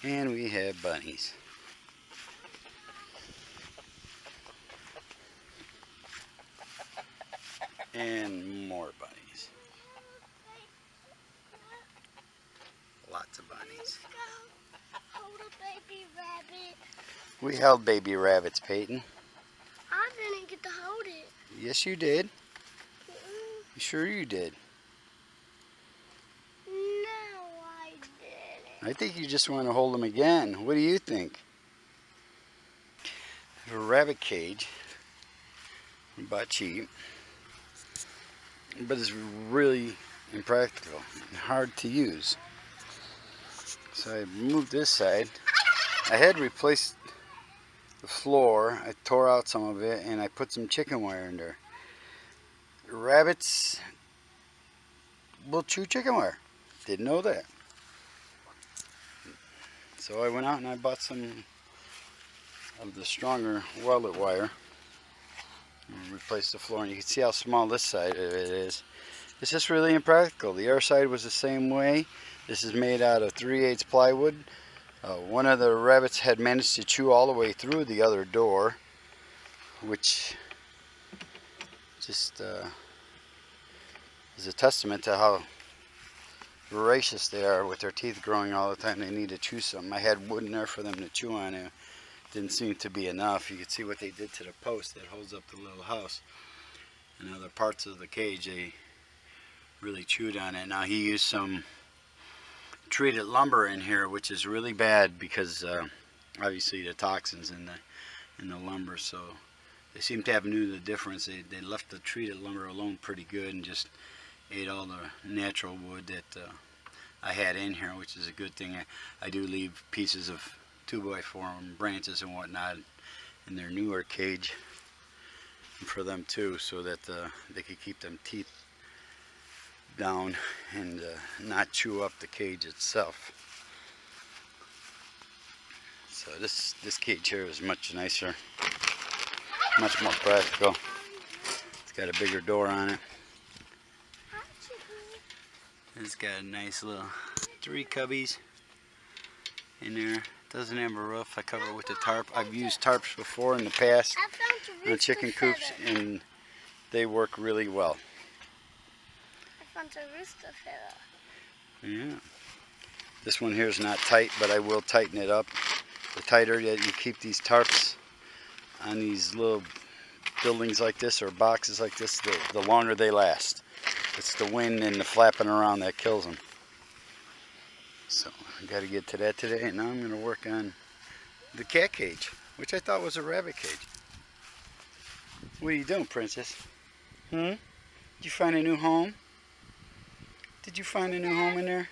And we have bunnies. And more bunnies. Lots of bunnies. Hold a baby rabbit. We held baby rabbits, Peyton. I didn't get to hold it. Yes, you did. Sure you did. No, I didn't. I think you just want to hold them again. What do you think? A rabbit cage. We bought cheap. But it's really impractical and hard to use. So I moved this side. I had replaced the floor. I tore out some of it and I put some chicken wire in there. Rabbits will chew chicken wire. Didn't know that. So I went out and I bought some of the stronger welded wire and replaced the floor. And you can see how small this side of it is. It's just really impractical. The other side was the same way. This is made out of 3/8 plywood. One of the rabbits had managed to chew all the way through the other door, which just is a testament to how voracious they are with their teeth growing all the time. They need to chew something. I had wood in there for them to chew on. It didn't seem to be enough. You can see what they did to the post that holds up the little house. And other parts of the cage, they really chewed on it. Now he used some treated lumber in here, which is really bad because obviously the toxins in the lumber. So they seem to have knew the difference. They left the treated lumber alone pretty good and just ate all the natural wood that I had in here, which is a good thing. I do leave pieces of 2x4 and branches and whatnot in their newer cage for them too, so that they could keep them teeth down and not chew up the cage itself. So this cage here is much nicer, much more practical. It's got a bigger door on it. It's got a nice little 3 cubbies in there. Doesn't have a roof. I cover it with a tarp. I've used tarps before in the past on chicken coops, and they work really well. I found a rooster feather. Yeah. This one here is not tight, but I will tighten it up. The tighter that you keep these tarps on these little buildings like this or boxes like this, the longer they last. It's the wind and the flapping around that kills them. So I got to get to that today, and now I'm going to work on the cat cage, which I thought was a rabbit cage. What are you doing, Princess? Did you find a new home? Did you find a new home in there?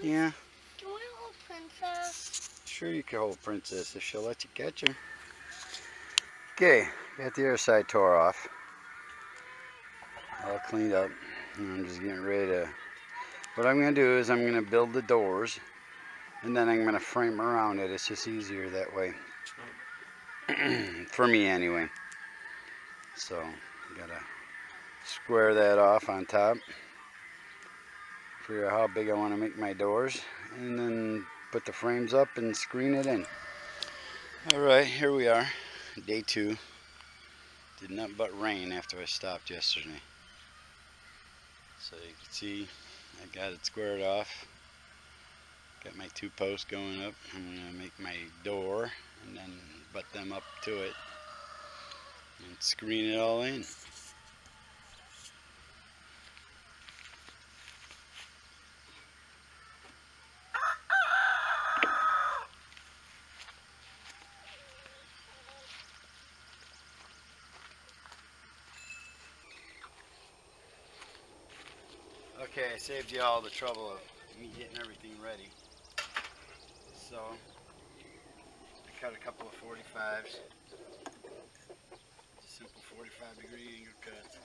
Yeah. Can we hold Princess? Sure you can hold Princess if she'll let you catch her. Okay, got the other side tore off. All cleaned up. And I'm just getting ready to... What I'm going to do is I'm going to build the doors, and then I'm going to frame around it. It's just easier that way. For me anyway. So, got to square that off on top. Figure out how big I want to make my doors, and then put the frames up and screen it in. Alright, here we are. Day 2. Did nothing but rain after I stopped yesterday. So you can see I got it squared off. Got my 2 posts going up. I'm going to make my door and then butt them up to it and screen it all in. Okay, I saved you all the trouble of me getting everything ready. So, I cut a couple of 45s. Simple 45-degree angle cuts.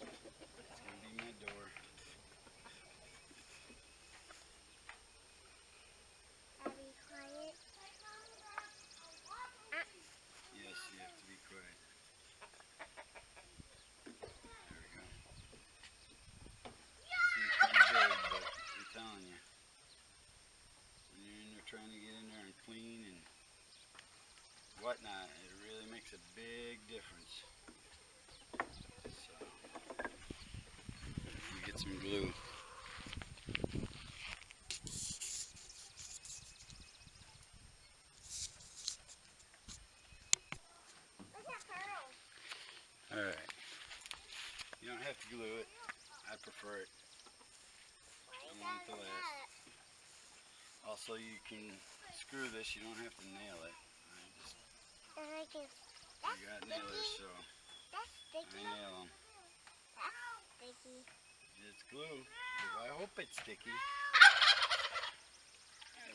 It's going to be my door. Are we quiet? Yes, you have to be quiet. There we go. Seems pretty big, but I'm telling you. trying to get in there and clean and whatnot. It really makes a big difference. So, you get some glue. Look at pearls. Alright. You don't have to glue it. I prefer it. Why I you want it to gotta do last. that? Also, you can screw this. You don't have to nail it. And I can. I That's got nailers, sticky. so That's I sticky. nail them. That's sticky. It's glue. I hope it's sticky.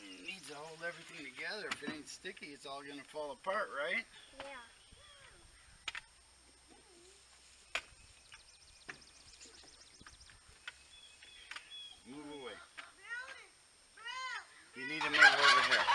It needs to hold everything together. If it ain't sticky, it's all gonna fall apart, right? Yeah. Move away. You need to move over here.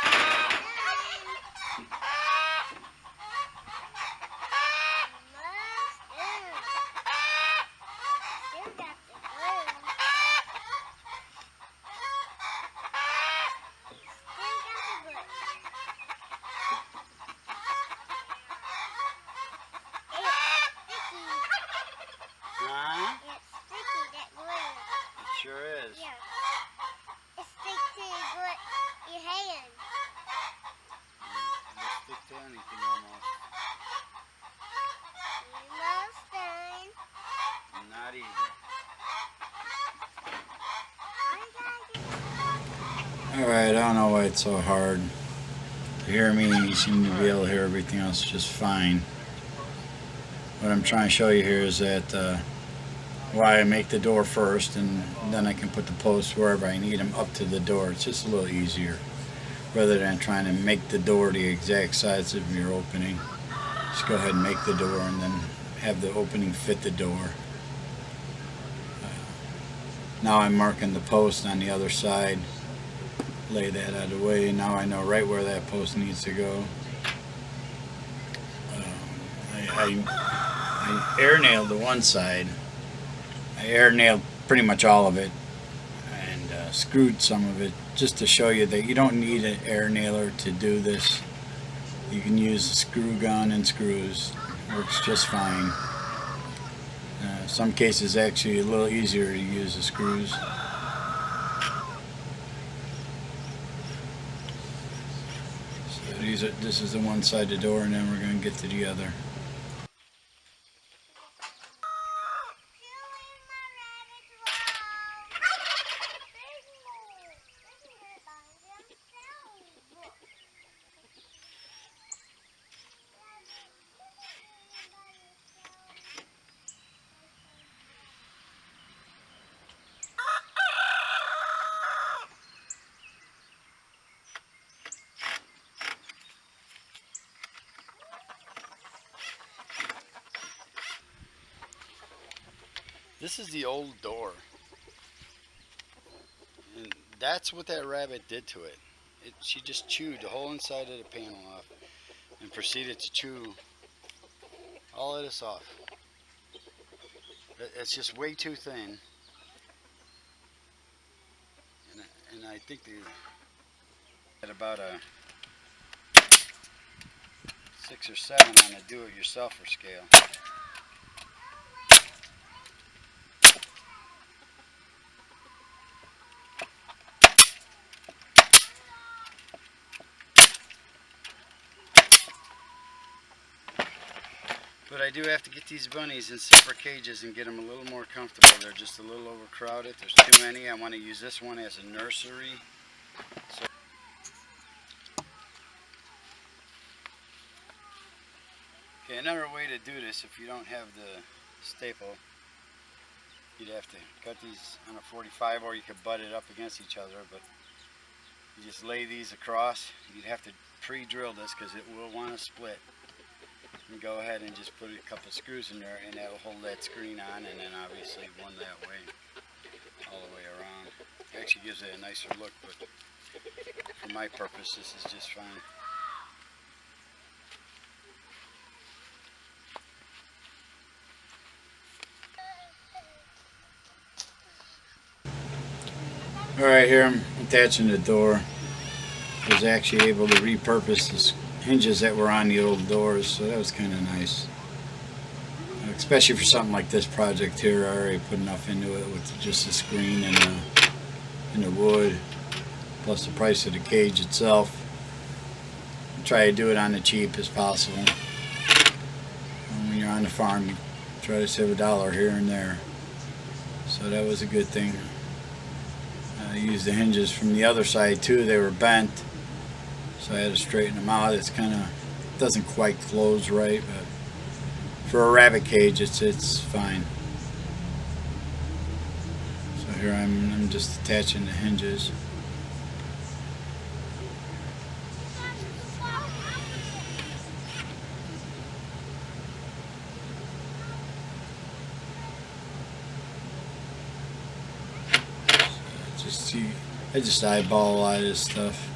Huh? It sure is. It'll stick to anything almost. Not even. Alright, I don't know why it's so hard to hear me. You seem to be able to hear everything else just fine. What I'm trying to show you here is that why I make the door first, and then I can put the posts wherever I need them up to the door. It's just a little easier rather than trying to make the door the exact size of your opening. Just go ahead and make the door and then have the opening fit the door. Now I'm marking the post on the other side. Lay that out of the way. Now I know right where that post needs to go. I air nailed the one side. I air nailed pretty much all of it and screwed some of it just to show you that you don't need an air nailer to do this. You can use a screw gun and screws. It works just fine. Some cases actually a little easier to use the screws. So this is the one side of the door, and then we're going to get to the other. This is the old door, and that's what that rabbit did to it. She just chewed the whole inside of the panel off and proceeded to chew all of this off. It's just way too thin, and I think they at about a 6 or 7 on a do-it-yourselfer scale. But I do have to get these bunnies in separate cages and get them a little more comfortable. They're just a little overcrowded. There's too many. I want to use this one as a nursery. So okay, another way to do this, if you don't have the staple, you'd have to cut these on a 45, or you could butt it up against each other, but you just lay these across. You'd have to pre-drill this because it will want to split. And go ahead and just put a couple screws in there, and that'll hold that screen on, and then obviously one that way, all the way around. It actually gives it a nicer look, but for my purpose, this is just fine. Alright, here I'm attaching the door. was actually able to repurpose the hinges that were on the old doors, so that was kind of nice. Especially for something like this project here, I already put enough into it with just the screen and the wood, plus the price of the cage itself. Try to do it on the cheap as possible. And when you're on the farm, you try to save $1 here and there. So that was a good thing. I used the hinges from the other side too. They were bent, so I had to straighten them out. It's kind of doesn't quite close right, but for a rabbit cage, it's fine. So here I'm just attaching the hinges. I just eyeball a lot of this stuff.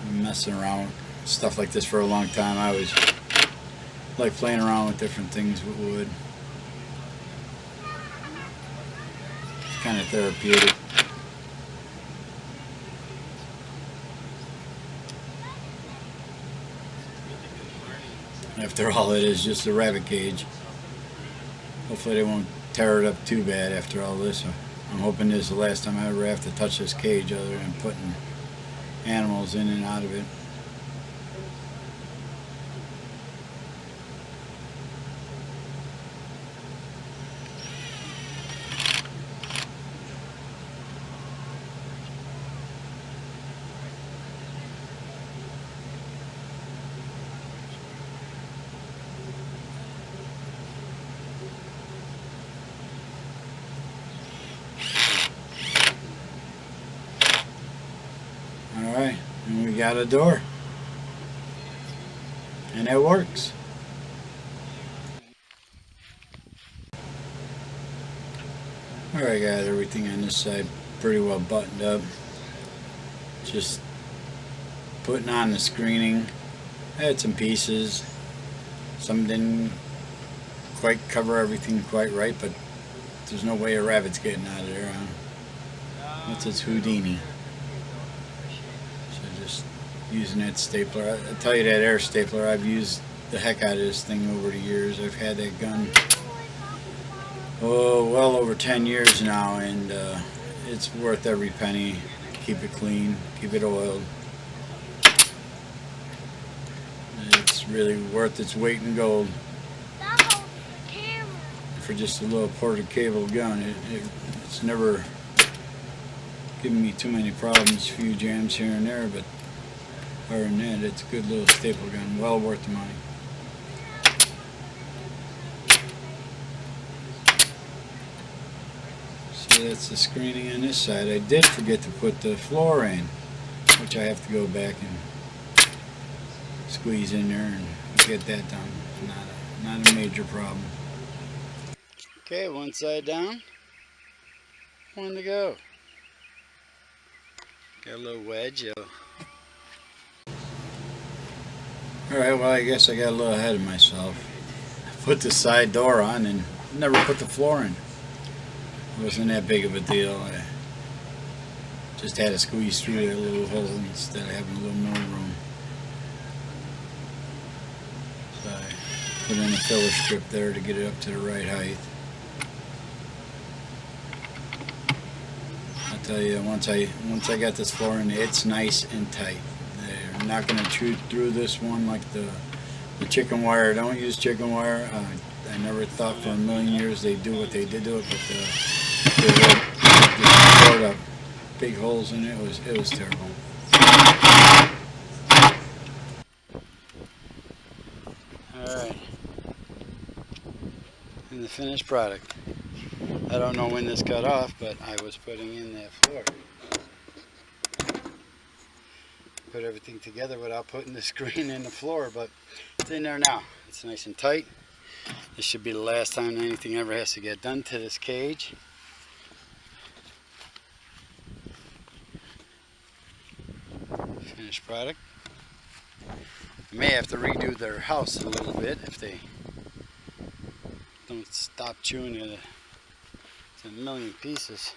I'm messing around with stuff like this for a long time. I always like playing around with different things with wood. It's kind of therapeutic. After all, it is just a rabbit cage. Hopefully they won't tear it up too bad after all this. I'm hoping this is the last time I ever have to touch this cage other than putting animals in and out of it. Alright, and we got a door. And it works. Alright, got everything on this side pretty well buttoned up. Just putting on the screening. I had some pieces. Some didn't quite cover everything quite right, but there's no way a rabbit's getting out of there. That's its Houdini. Just using that stapler. I tell you, that air stapler, I've used the heck out of this thing over the years. I've had that gun well over 10 years now, and it's worth every penny. Keep it clean, keep it oiled. It's really worth its weight in gold. For just a little ported cable gun, it's never given me too many problems. A few jams here and there, but other than that, it's a good little staple gun, well worth the money. So that's the screening on this side. I did forget to put the floor in, which I have to go back and squeeze in there and get that done. Not a major problem. Okay, one side down, one to go. Got a little wedge. Alright, well, I guess I got a little ahead of myself. I put the side door on and never put the floor in. It wasn't that big of a deal. I just had to squeeze through that little hole instead of having a little more room. So I put in a filler strip there to get it up to the right height. I'll tell you, once I got this floor in, it's nice and tight. They're not going to chew through this one like the chicken wire. Don't use chicken wire. I never thought for a million years they'd do what they did to it, but they poured up big holes in it. It was terrible. Alright, and the finished product. I don't know when this got off, but I was putting in that floor. Put everything together without putting the screen in the floor, but it's in there now. It's nice and tight. This should be the last time anything ever has to get done to this cage. Finished product. I may have to redo their house a little bit if they don't stop chewing it to a million pieces.